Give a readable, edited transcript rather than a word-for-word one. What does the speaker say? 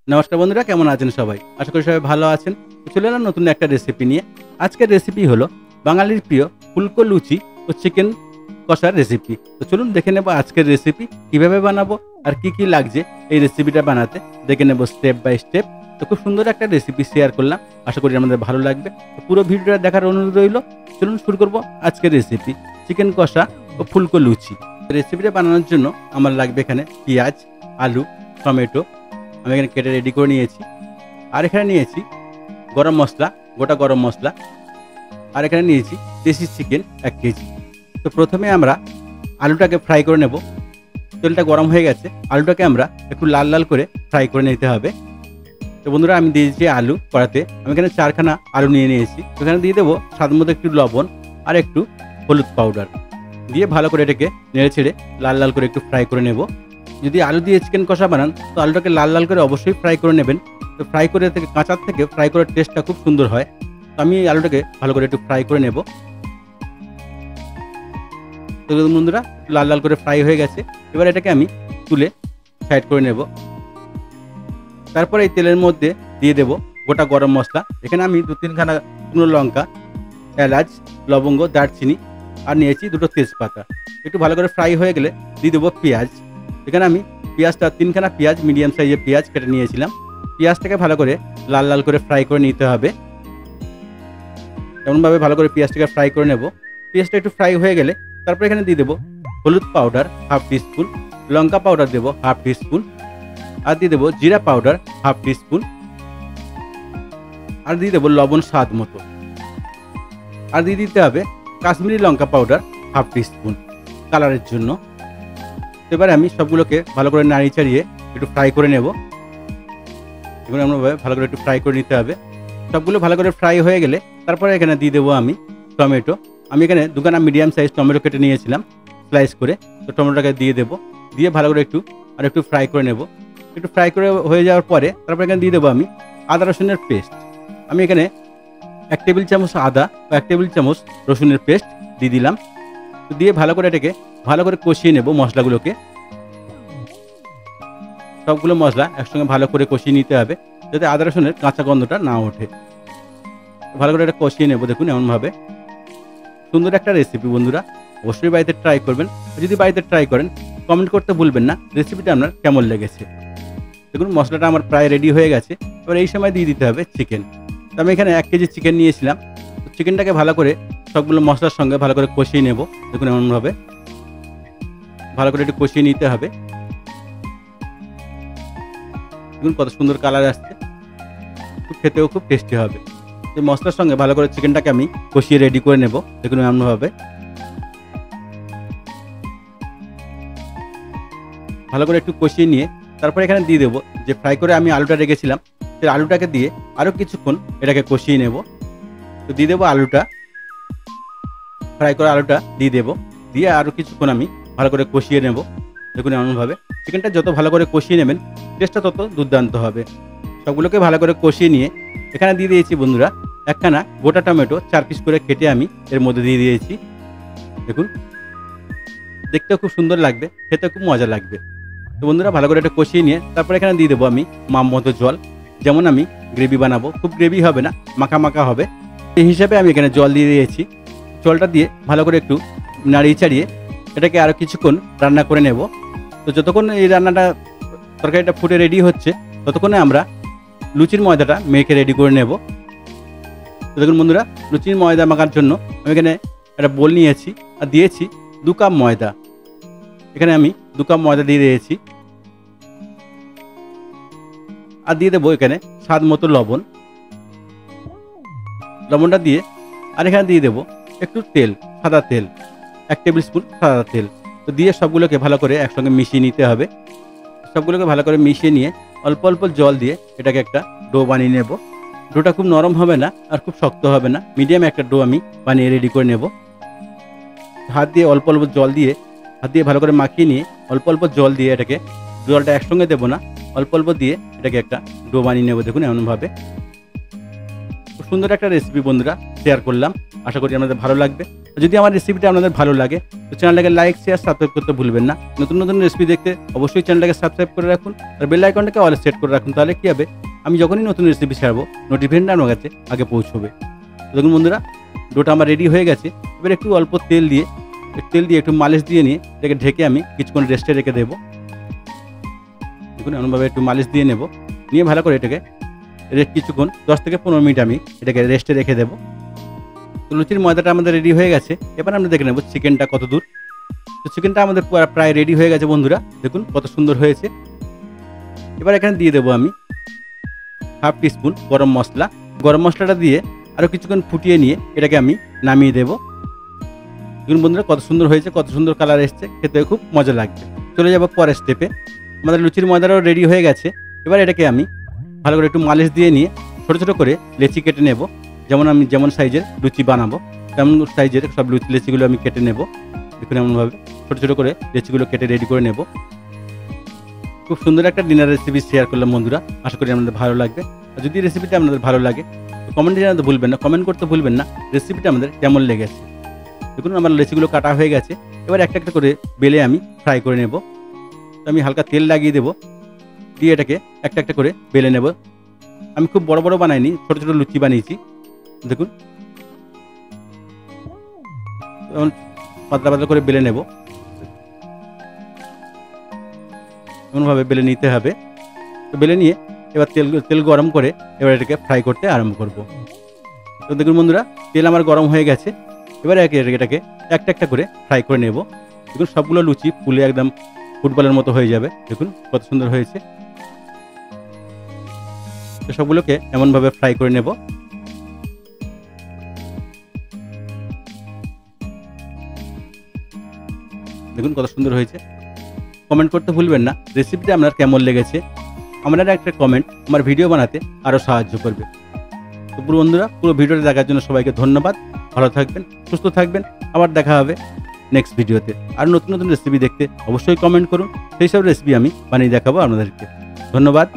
নমস্কার বন্ধুরা, কেমন আছেন সবাই? আশা করি সবাই ভালো আছেন। তো চলে এলাম নতুন একটা রেসিপি নিয়ে। আজকের রেসিপি হলো বাঙালির প্রিয় ফুলকো লুচি ও চিকেন কষার রেসিপি। তো চলুন দেখে নেব আজকের রেসিপি কিভাবে বানাবো আর কি লাগছে এই রেসিপিটা বানাতে, দেখে নেব স্টেপ বাই স্টেপ। তো খুব সুন্দর একটা রেসিপি শেয়ার করলাম, আশা করি আমাদের ভালো লাগবে। তো পুরো ভিডিওটা দেখার অনুরোধ রইল। চলুন শুরু করব আজকের রেসিপি, চিকেন কষা ও ফুলকো লুচি। রেসিপিটা বানানোর জন্য আমার লাগবে এখানে পেঁয়াজ, আলু, টমেটো আমি এখানে কেটে রেডি করে নিয়েছি। আর এখানে নিয়েছি গরম মশলা, গোটা গরম মশলা। আর এখানে নিয়েছি দেশি চিকেন 1 কেজি। তো প্রথমে আমরা আলুটাকে ফ্রাই করে নেব। তেলটা গরম হয়ে গেছে, আলুটাকে আমরা একটু লাল লাল করে ফ্রাই করে নিতে হবে। তো বন্ধুরা, আমি দিয়েছি আলু কড়াতে। আমি এখানে 4খানা আলু নিয়ে নিয়েছি। এখানে দিয়ে দেবো স্বাদ মতো একটু লবণ আর একটু হলুদ পাউডার দিয়ে ভালো করে এটাকে নেড়ে ছেড়ে লাল লাল করে একটু ফ্রাই করে নেব। যদি আলু দিয়ে চিকেন কষা বানান তো আলুটাকে লাল লাল করে অবশ্যই ফ্রাই করে নেবেন। তো ফ্রাই করে থেকে কাঁচার থেকে ফ্রাই করার টেস্টটা খুব সুন্দর হয়। তো আমি এই আলুটাকে ভালো করে একটু ফ্রাই করে নেব। তো বন্ধুরা, লাল লাল করে ফ্রাই হয়ে গেছে। এবার এটাকে আমি তুলে সাইড করে নেব। তারপরে এই তেলের মধ্যে দিয়ে দেব গোটা গরম মশলা। এখানে আমি 2-3খানা শুকনো লঙ্কা, এলাচ, লবঙ্গ, দারচিনি আর নিয়েছি 2টো তেজপাতা। একটু ভালো করে ফ্রাই হয়ে গেলে দিয়ে দেবো পেঁয়াজ। এখানে আমি পেঁয়াজটা 3খানা পেঁয়াজ, মিডিয়াম সাইজের পেঁয়াজ কেটে নিয়েছিলাম। পেঁয়াজটাকে ভালো করে লাল লাল করে ফ্রাই করে নিতে হবে। এমনভাবে ভালো করে পেঁয়াজটাকে ফ্রাই করে নেব। পেঁয়াজটা একটু ফ্রাই হয়ে গেলে তারপর এখানে দিয়ে দেবো হলুদ পাউডার 1/2 টিস্পুন, লঙ্কা পাউডার দেবো 1/2 টিস্পুন, আর দিয়ে দেবো জিরা পাউডার 1/2 টিস্পুন, আর দিয়ে দেবো লবণ স্বাদ মতো, আর দিয়ে দিতে হবে কাশ্মীরি লঙ্কা পাউডার 1/2 টিস্পুন কালারের জন্য। এবারে আমি সবগুলোকে ভালো করে নাড়িয়ে চাড়িয়ে একটু ফ্রাই করে নেব। এগুলো এমনভাবে ভালো করে একটু ফ্রাই করে নিতে হবে। সবগুলো ভালো করে ফ্রাই হয়ে গেলে তারপরে এখানে দিয়ে দেবো আমি টমেটো। আমি এখানে 2খানা মিডিয়াম সাইজ টমেটো কেটে নিয়েছিলাম স্লাইস করে। তো টমেটোটাকে দিয়ে দেবো, দিয়ে ভালো করে একটু ফ্রাই করে নেব। একটু ফ্রাই করে হয়ে যাওয়ার পরে তারপর এখানে দিয়ে দেবো আমি আদা রসুনের পেস্ট। আমি এখানে 1 টেবিল চামচ আদা বা 1 টেবিল চামচ রসুনের পেস্ট দিয়ে দিলাম। তো দিয়ে ভালো করে এটাকে ভালো করে কষিয়ে নেব মশলাগুলোকে। সবগুলো মশলা একসঙ্গে ভালো করে কষিয়ে নিতে হবে যাতে আদা রসুনের কাঁচা গন্ধটা না ওঠে। ভালো করে এটা কষিয়ে নেব। দেখুন এমনভাবে। সুন্দর একটা রেসিপি বন্ধুরা, অবশ্যই বাড়িতে ট্রাই করবেন। যদি বাড়িতে ট্রাই করেন কমেন্ট করতে ভুলবেন না রেসিপিটা আপনার কেমন লেগেছে। দেখুন মশলাটা আমার প্রায় রেডি হয়ে গেছে। এবার এই সময় দিয়ে দিতে হবে চিকেন। তো আমি এখানে 1 কেজি চিকেন নিয়েছিলাম। চিকেনটাকে ভালো করে সবগুলো মশলার সঙ্গে ভালো করে কষিয়ে নেব। দেখুন এমনভাবে ভালো করে একটু কষিয়ে নিতে হবে। দেখুন কত সুন্দর কালার আসছে, খেতেও খুব টেস্টি হবে। এই মশলার সঙ্গে ভালো করে চিকেনটাকে আমি কষিয়ে রেডি করে নেব। দেখুন এমনভাবে ভালো করে একটু কষিয়ে নিয়ে তারপরে এখানে দিয়ে দেবো যে ফ্রাই করে আমি আলুটা রেখেছিলাম, সেই আলুটাকে দিয়ে আরও কিছুক্ষণ এটাকে কষিয়ে নেব। তো দিয়ে দেবো আলুটা, ফ্রাই করা আলুটা দিয়ে দেবো, দিয়ে আরও কিছুক্ষণ আমি ভালো করে কষিয়ে নেব। দেখুন এমনভাবে চিকেনটা যত ভালো করে কষিয়ে নেবেন টেস্টটা তত দুর্দান্ত হবে। সবগুলোকে ভালো করে কষিয়ে নিয়ে এখানে দিয়ে দিয়েছি বন্ধুরা 1খানা গোটা টমেটো 4 পিস করে কেটে আমি এর মধ্যে দিয়ে দিয়েছি। দেখুন দেখতেও খুব সুন্দর লাগবে, খেতে খুব মজা লাগবে। তো বন্ধুরা ভালো করে এটা কষিয়ে নিয়ে তারপর এখানে দিয়ে দেবো আমি মাপ মতো জল। যেমন আমি গ্রেভি বানাবো, খুব গ্রেভি হবে না, মাখা মাখা হবে, এই হিসাবে আমি এখানে জল দিয়ে দিয়েছি। জলটা দিয়ে ভালো করে একটু নাড়িয়ে চাড়িয়ে এটাকে আরও কিছুক্ষণ রান্না করে নেব। তো যতক্ষণ এই তরকারিটা ফুটে রেডি হচ্ছে ততক্ষণে আমরা লুচির ময়দাটা মেখে রেডি করে নেব। তো দেখুন বন্ধুরা, লুচির ময়দা মাখার জন্য আমি এখানে একটা বোল নিয়েছি আর দিয়েছি 2 কাপ ময়দা। এখানে আমি 2 কাপ ময়দা দিয়ে দিয়েছি আর দিয়ে দেবো এখানে স্বাদ মতো লবণ। লবণটা দিয়ে আর এখানে দিয়ে দেবো একটু তেল, সাদা তেল, 1 টেবিল স্পুন সাদা তেল। তো দিয়ে সবগুলোকে ভালো করে একসঙ্গে মিশিয়ে নিতে হবে। সবগুলোকে ভালো করে মিশিয়ে নিয়ে অল্প অল্প জল দিয়ে এটাকে একটা ডো বানিয়ে নেব। ডোটা খুব নরম হবে না আর খুব শক্ত হবে না, মিডিয়াম একটা ডো আমি বানিয়ে রেডি করে নেব। হাত দিয়ে অল্প অল্প জল দিয়ে ভালো করে মাখিয়ে নিয়ে অল্প অল্প জল দিয়ে এটাকে, জলটা একসঙ্গে দেবো না, অল্প অল্প দিয়ে এটাকে একটা ডো বানিয়ে নেব। দেখুন এমনভাবে। খুব সুন্দর একটা রেসিপি বন্ধুরা শেয়ার করলাম, আশা করি আপনাদের ভালো লাগবে। যদি আমার রেসিপিটা আপনাদের ভালো লাগে তো চ্যানেলটাকে লাইক শেয়ার সাবস্ক্রাইব করতে ভুলবেন না। নতুন নতুন রেসিপি দেখতে অবশ্যই চ্যানেলটাকে সাবস্ক্রাইব করে রাখুন আর বেল আইকনটাকে অলে সেট করে রাখুন। তাহলে কী হবে, আমি যখনই নতুন রেসিপি ছাড়বো নোটিফিকেশনটা আমার কাছে আগে পৌঁছবে। দেখুন বন্ধুরা, ডোটা আমার রেডি হয়ে গেছে। এবার একটু অল্প তেল দিয়ে একটু মালিশ দিয়ে নিয়ে এটাকে ঢেকে আমি কিছুক্ষণ রেস্টে রেখে দেবো। দেখুন এমনভাবে একটু মালিশ দিয়ে নেব, নিয়ে ভালো করে এটাকে কিছুক্ষণ 10 থেকে 15 মিনিট আমি এটাকে রেস্টে রেখে দেবো। তো লুচির ময়দাটা আমাদের রেডি হয়ে গেছে। এবার আমরা দেখে নেব চিকেনটা কত দূর। তো চিকেনটা আমাদের প্রায় রেডি হয়ে গেছে বন্ধুরা, দেখুন কত সুন্দর হয়েছে। এবার এখানে দিয়ে দেবো আমি হাফ টিস্পুন গরম মশলা। গরম মশলাটা দিয়ে আরও কিছুক্ষণ ফুটিয়ে নিয়ে এটাকে আমি নামিয়ে দেবো। দেখুন বন্ধুরা কত সুন্দর হয়েছে, কত সুন্দর কালার এসছে, খেতে খুব মজা লাগছে। চলে যাব পরের স্টেপে। আমাদের লুচির ময়দাটাও রেডি হয়ে গেছে। এবার এটাকে আমি ভালো করে একটু মালিশ দিয়ে নিয়ে ছোটো ছোটো করে লেচি কেটে নেব। আমি যেমন সাইজের লুচি বানাবো তেমন সাইজের সব লেচিগুলো আমি কেটে নেব। দেখুন এমনভাবে ছোটো ছোটো করে লেচিগুলো কেটে রেডি করে নেব। খুব সুন্দর একটা ডিনার রেসিপি শেয়ার করলাম বন্ধুরা, আশা করি আপনাদের ভালো লাগবে। আর যদি রেসিপিটা আপনাদের ভালো লাগে তো কমেন্টে জানাতে ভুলবেন না, কমেন্ট করতে ভুলবেন না রেসিপিটা আমাদের কেমন লেগেছে। দেখুন আমার লেচিগুলো কাটা হয়ে গেছে। এবার একটা একটা করে বেলে আমি ফ্রাই করে নেব। তো আমি হালকা তেল লাগিয়ে দেবো, দিয়ে এটাকে একটা একটা করে বেলে নেব। আমি খুব বড় বড় বানাইনি, ছোটো ছোটো লুচি বানিয়েছি। দেখুন পাতলা পাতলা করে বেলে নেব, এমনভাবে বেলে নিতে হবে। তো বেলে নিয়ে এবার তেল গরম করে এবার এটাকে ফ্রাই করতে আরম্ভ করব। তো দেখুন বন্ধুরা তেল আমার গরম হয়ে গেছে। এবার এটাকে একটা একটা করে ফ্রাই করে নেব। দেখুন সবগুলো লুচি ফুলে একদম ফুটবলের মতো হয়ে যাবে। দেখুন কত সুন্দর হয়েছে। তো সবগুলোকে এমনভাবে ফ্রাই করে নেব। দেখুন কত সুন্দর হয়েছে। কমেন্ট করতে ভুলবেন না রেসিপিটা আপনার কেমন লেগেছে। আপনারা একটা কমেন্ট আমার ভিডিও বানাতে আরও সাহায্য করবে। তো বন্ধুরা পুরো ভিডিওটা দেখার জন্য সবাইকে ধন্যবাদ। ভালো থাকবেন, সুস্থ থাকবেন। আবার দেখা হবে নেক্সট ভিডিওতে। আর নতুন নতুন রেসিপি দেখতে অবশ্যই কমেন্ট করুন, সেই সব রেসিপি আমি বানিয়ে দেখাবো আপনাদেরকে। ধন্যবাদ।